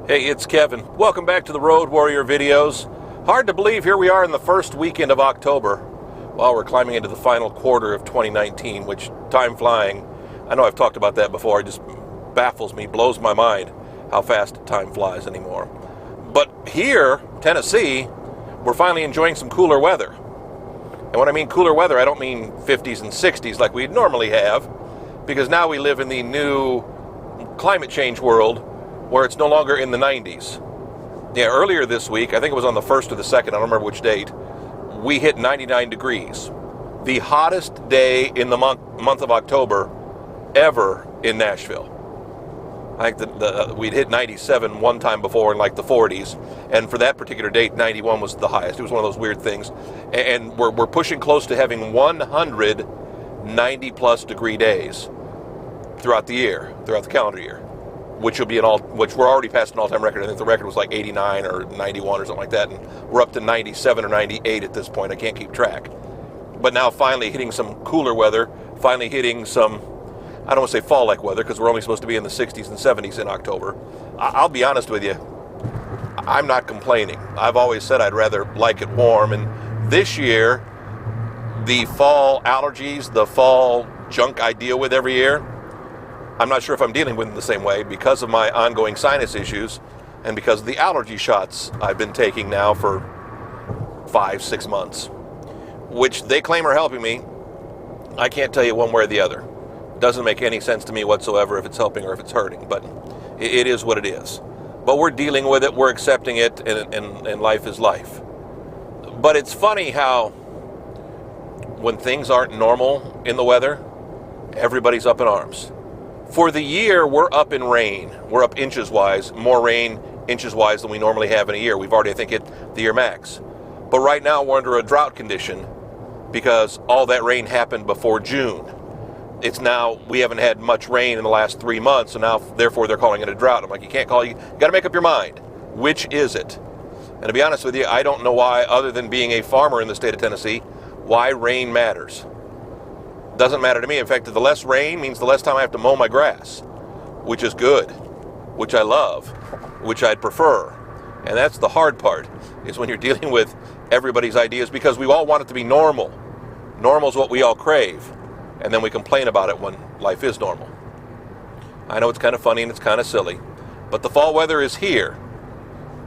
Hey, it's Kevin. Welcome back to the Road Warrior videos. Hard to believe here we are in the first weekend of October while we're climbing into the final quarter of 2019, which, time flying, I know I've talked about that before, it just baffles me, blows my mind how fast time flies anymore. But here, Tennessee, we're finally enjoying some cooler weather. And when I mean cooler weather, I don't mean 50s and 60s like we'd normally have, because now we live in the new climate change world where it's no longer in the 90s. Yeah, earlier this week, I think it was on the 1st or the 2nd, I don't remember which date, we hit 99 degrees. The hottest day in the month of October ever in Nashville. I think we'd hit 97 one time before in like the 40s, and for that particular date, 91 was the highest. It was one of those weird things. And we're pushing close to having 100 90-plus degree days throughout the year, throughout the calendar year. Which we're already past an all-time record. I think the record was like 89 or 91 or something like that, and we're up to 97 or 98 at this point. I can't keep track. But now finally hitting some cooler weather, finally hitting some, I don't want to say fall-like weather, because we're only supposed to be in the 60s and 70s in October. I'll be honest with you, I'm not complaining. I've always said I'd rather like it warm, and this year, the fall allergies, the fall junk I deal with every year, I'm not sure if I'm dealing with it the same way because of my ongoing sinus issues and because of the allergy shots I've been taking now for 5-6 months, which they claim are helping me. I can't tell you one way or the other. It doesn't make any sense to me whatsoever if it's helping or if it's hurting, but it is what it is. But we're dealing with it, we're accepting it, and life is life. But it's funny how when things aren't normal in the weather, everybody's up in arms. For the year, we're up in rain. We're up inches-wise, more rain inches-wise than we normally have in a year. We've already, I think, hit the year max. But right now, we're under a drought condition because all that rain happened before June. It's now, we haven't had much rain in the last 3 months, so now, therefore, they're calling it a drought. I'm like, you can't call it, you got to make up your mind. Which is it? And to be honest with you, I don't know why, other than being a farmer in the state of Tennessee, why rain matters. Doesn't matter to me. In fact, the less rain means the less time I have to mow my grass, which is good, which I love, which I'd prefer. And that's the hard part, is when you're dealing with everybody's ideas, because we all want it to be normal. Normal is what we all crave, and then we complain about it when life is normal. I know it's kind of funny and it's kind of silly, but the fall weather is here.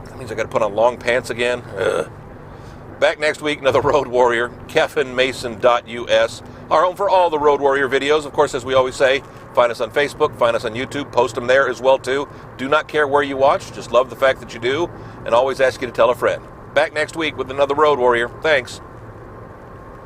That means I got to put on long pants again. Back next week, another Road Warrior, kevinmason.us. Our home for all the Road Warrior videos. Of course, as we always say, find us on Facebook, find us on YouTube, post them there as well, too. Do not care where you watch, just love the fact that you do, and always ask you to tell a friend. Back next week with another Road Warrior. Thanks.